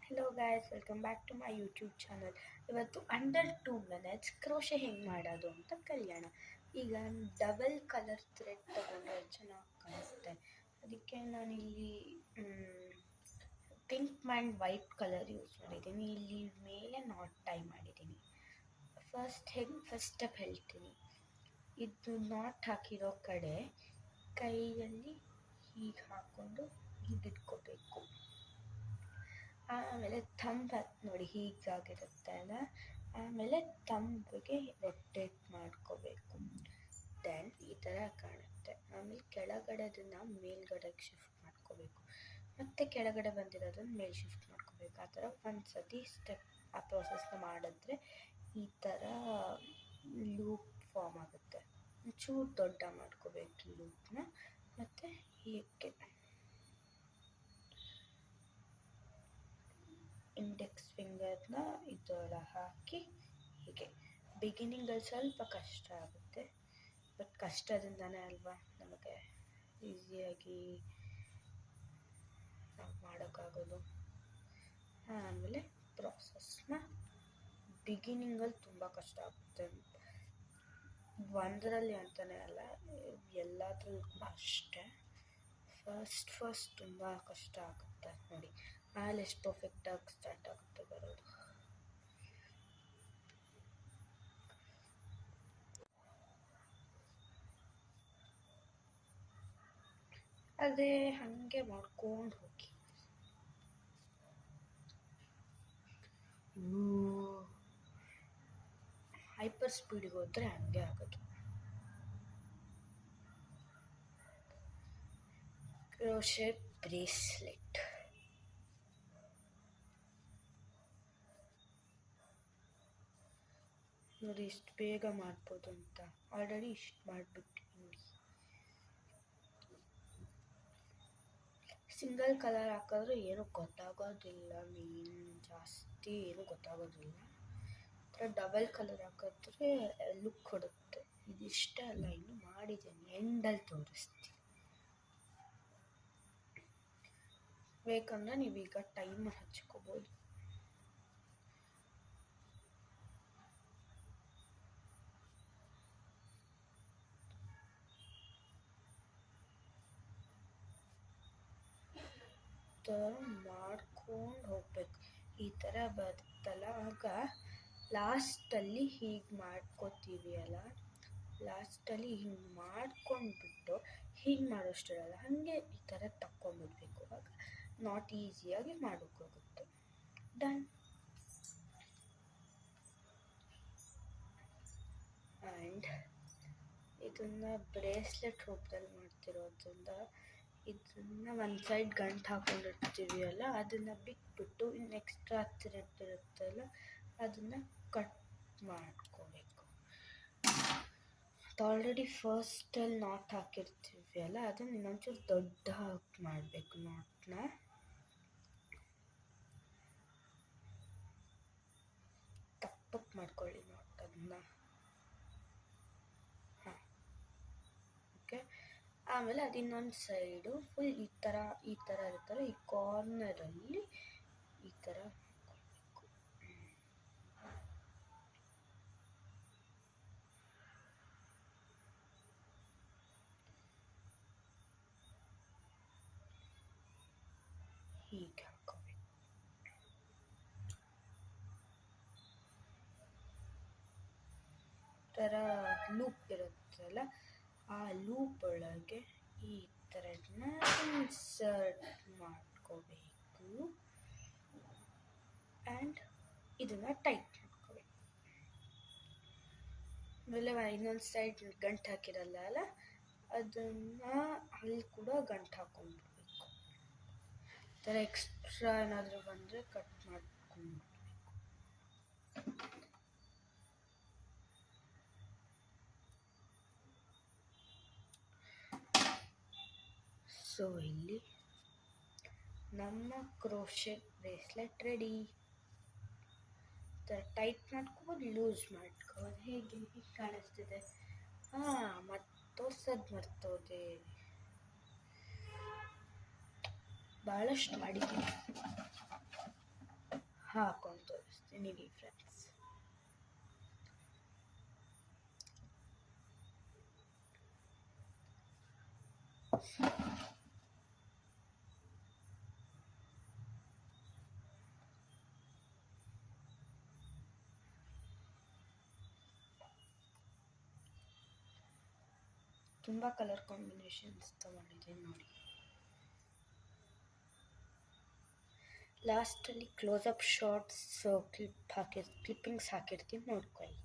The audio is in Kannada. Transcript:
Hello guys, welcome back to my YouTube channel. ಇವತ್ತು ಅಂಡರ್ 2 ಮಿನಿಟ್ಸ್ ಕ್ರೋಶೆ ಹೆಂಗೆ ಮಾಡೋದು ಅಂತ ಕಲಿಯೋಣ. ಈಗ ಡಬಲ್ ಕಲರ್ ಥ್ರೆಡ್ ತೊಗೊಂಡ್ರೆ ಚೆನ್ನಾಗಿ ಕಾಣುತ್ತೆ. ಅದಕ್ಕೆ ನಾನಿಲ್ಲಿ pink and white colour use ಮಾಡಿದ್ದೀನಿ. ಇಲ್ಲಿ ಮೇಲೆ ನಾಟ್ ಟೈ ಮಾಡಿದ್ದೀನಿ. ಫಸ್ಟ್ ಸ್ಟೆಪ್ ಹೇಳ್ತೀನಿ. ಇದು ನಾಟ್ ಹಾಕಿರೋ ಕಡೆ ಕೈಯಲ್ಲಿ ಹೀಗೆ ಹಾಕ್ಕೊಂಡು ಹೀಗಿಟ್ಕೋಬೇಕು. ಆಮೇಲೆ ಥಂಬ್ ನೋಡಿ ಹೀಗಾಗಿರುತ್ತೆ ಅಲ್ಲ, ಆಮೇಲೆ ಥಂಬಿಗೆ ರೊಟೇಟ್ ಮಾಡ್ಕೋಬೇಕು. ದೆನ್ ಈ ಥರ ಕಾಣುತ್ತೆ. ಆಮೇಲೆ ಕೆಳಗಡೆದನ್ನು ಮೇಲ್ಗಡೆಗೆ ಶಿಫ್ಟ್ ಮಾಡ್ಕೋಬೇಕು, ಮತ್ತು ಕೆಳಗಡೆ ಬಂದಿರೋದನ್ನು ಮೇಲೆ ಶಿಫ್ಟ್ ಮಾಡ್ಕೋಬೇಕು. ಆ ಥರ ಒಂದು ಸತಿ ಆ ಪ್ರೋಸೆಸ್ನ ಮಾಡಿದ್ರೆ ಈ ಥರ ಲೂಪ್ ಫಾರ್ಮ್ ಆಗುತ್ತೆ. ಚೂರು ದೊಡ್ಡ ಮಾಡ್ಕೋಬೇಕು ಲೂಪ್ನ. ಮತ್ತು ಹೀಗೆ ಇಂಡೆಕ್ಸ್ ಫಿಂಗರ್ನ ಇದರೊಳಗೆ ಹಾಕಿ ಹೀಗೆ. ಬಿಗಿನಿಂಗಲ್ಲಿ ಸ್ವಲ್ಪ ಕಷ್ಟ ಆಗುತ್ತೆ, ಬಟ್ ಕಷ್ಟದಿಂದನೇ ಅಲ್ವಾ ನಮಗೆ ಈಸಿಯಾಗಿ ನಾವು ಮಾಡೋಕ್ಕಾಗೋದು. ಆಮೇಲೆ ಪ್ರಾಸೆಸ್ನ ಬಿಗಿನಿಂಗಲ್ಲಿ ತುಂಬ ಕಷ್ಟ ಆಗುತ್ತೆ. ಒಂದರಲ್ಲಿ ಅಂತಲೇ ಅಲ್ಲ, ಎಲ್ಲದರಲ್ಲೂ ಅಷ್ಟೇ. ಫಸ್ಟ್ ತುಂಬ ಕಷ್ಟ ಆಗುತ್ತೆ ನೋಡಿ. ಆಮೇಲೆ ಎಷ್ಟು ಪರ್ಫೆಕ್ಟಾಗಿ ಸ್ಟಾರ್ಟ್ ಆಗುತ್ತೆ ಬರೋದು. ಅದೇ ಹಾಗೆ ಮಾಡ್ಕೊಂಡು ಹೋಗಿ. ಹೈಪರ್ ಸ್ಪೀಡಿಗೆ ಹೋದರೆ ಹಂಗೆ ಆಗೋದು. ಕ್ರೋಶೆ ಬ್ರೇಸ್ಲೆಟ್ ನೋಡಿ, ಇಷ್ಟು ಬೇಗ ಮಾಡ್ಬೋದು ಅಂತ. ಆಲ್ರೆಡಿ ಇಷ್ಟು ಮಾಡಿಬಿಟ್ಟು ನೋಡಿ. ಸಿಂಗಲ್ ಕಲರ್ ಹಾಕಿದ್ರೆ ಏನೂ ಗೊತ್ತಾಗೋದಿಲ್ಲ, ಜಾಸ್ತಿ ಏನೂ ಗೊತ್ತಾಗೋದಿಲ್ಲ. ಡಬಲ್ ಕಲರ್ ಹಾಕಿದ್ರೆ ಲುಕ್ ಕೊಡುತ್ತೆ. ಇದಿಷ್ಟೇ ಅಲ್ಲ, ಇನ್ನೂ ಮಾಡಿದ್ದೀನಿ, ಎಂಡಲ್ಲಿ ತೋರಿಸ್ತೀನಿ. ಬೇಕಂದ್ರೆ ನೀವೀಗ ಟೈಮರ್ ಹಚ್ಕೋಬೋದು. ಮಾಡ್ಕೊಂಡು ಹೋಗ್ಬೇಕು. ಈ ಥರ ಬರುತ್ತಲ್ಲ, ಆಗ ಲಾಸ್ಟಲ್ಲಿ ಹೀಗೆ ಮಾಡ್ಕೋತೀವಿ ಅಲ್ಲ, ಲಾಸ್ಟಲ್ಲಿ ಹಿಂಗೆ ಮಾಡ್ಕೊಂಡ್ಬಿಟ್ಟು ಹೀಗೆ ಮಾಡೋಷ್ಟಿರಲ್ಲ, ಹಾಗೆ ಈ ಥರ ತಕ್ಕೊಂಬಿಡ್ಬೇಕು. ಆಗ ನಾಟ್ ಈಸಿಯಾಗಿ ಮಾಡೋಕ್ಕೋಗುತ್ತೆ. ಡನ್. ಆ್ಯಂಡ್ ಇದನ್ನು ಬ್ರೇಸ್ಲೆಟ್ ರೂಪದಲ್ಲಿ ಮಾಡ್ತಿರೋದ್ರಿಂದ ಇದನ್ನು ಒಂದು ಸೈಡ್ ಗಂಟು ಹಾಕ್ಕೊಂಡಿರ್ತೀವಿ ಅಲ್ಲ, ಅದನ್ನು ಬಿಟ್ಬಿಟ್ಟು ಇನ್ನು ಎಕ್ಸ್ಟ್ರಾ ಥ್ರೆಡ್ ಇರುತ್ತಲ್ಲ ಅದನ್ನು ಕಟ್ ಮಾಡ್ಕೋಬೇಕು. ಆಲ್ರೆಡಿ ಫಸ್ಟಲ್ಲಿ ನಾಟ್ ಹಾಕಿರ್ತೀವಿ ಅಲ್ಲ, ಅದನ್ನು ಇನ್ನೊಂಚೂರು ದೊಡ್ಡ ಹಾಕಿ ಮಾಡಬೇಕು. ನಾಟ್ನ ತಪ್ಪಕ್ಕೆ ಮಾಡ್ಕೊಳ್ಳಿ ನಾಟ್ ಅದನ್ನ. ಹಾಂ, ಓಕೆ. ಆಮೇಲೆ ಅದು ಇನ್ನೊಂದು ಸೈಡು ಫುಲ್ ಈ ಥರ ಇರುತ್ತಲ್ಲ, ಈ ಕಾರ್ನರಲ್ಲಿ ಈ ಥರ ಹಾಕ್ಕೋಬೇಕು. ಹೀಗೆ ಹಾಕ್ಕೋಬೇಕು. ಥರ ಲೂಪ್ ಇರುತ್ತಲ್ಲ, ಆ ಲೂಪ್ ಒಳಗೆ ಈ ಥರನ ಇನ್ಸರ್ಟ್ ಮಾಡ್ಕೋಬೇಕು. ಆ್ಯಂಡ್ ಇದನ್ನು ಟೈಟ್ ಮಾಡ್ಕೋಬೇಕು. ಆಮೇಲೆ ಇನ್ನೊಂದು ಸೈಡ್ ಗಂಟು ಹಾಕಿರಲ್ಲ ಅಲ್ಲ, ಅದನ್ನು ಅಲ್ಲಿ ಕೂಡ ಗಂಟು ಹಾಕ್ಕೊಂಡ್ಬಿಡ್ಬೇಕು. ಈ ಥರ ಎಕ್ಸ್ಟ್ರಾ ಏನಾದರೂ ಬಂದರೆ ಕಟ್ ಮಾಡ್ಕೊಂಡ್ಬಿಡ್ಬೇಕು. ಸೊ ಇಲ್ಲಿ ನಮ್ಮ ಕ್ರೋಶೆ ಬ್ರೇಸ್ಲೆಟ್ ರೆಡಿ. ಟೈಟ್ ಮಾಡ್ಕೋಬೋದು, ಲೂಸ್ ಮಾಡ್ಕೋಬೋದು, ಹೇಗೆ ಕಾಣಿಸ್ತಿದೆ. ಮತ್ತು ತೋರ್ಸೋದು ಮರ್ತೋದೆ. ಭಾಳಷ್ಟು ಮಾಡಿದ್ದೀನಿ. ಹಾಕೊಂಡು ತೋರಿಸ್ತೀನಿ ರೀ ಫ್ರೆಂಡ್ಸ್. ತುಂಬ ಕಲರ್ ಕಾಂಬಿನೇಷನ್ಸ್ ತಗೊಂಡಿದ್ದೀನಿ ನೋಡಿ. ಲಾಸ್ಟಲ್ಲಿ ಕ್ಲೋಸಪ್ ಶಾರ್ಟ್ಸ್ ಕ್ಲಿಪ್ಪಿಂಗ್ಸ್ ಹಾಕಿರ್ತೀನಿ, ನೋಡ್ಕೊಳ್ಳಿ.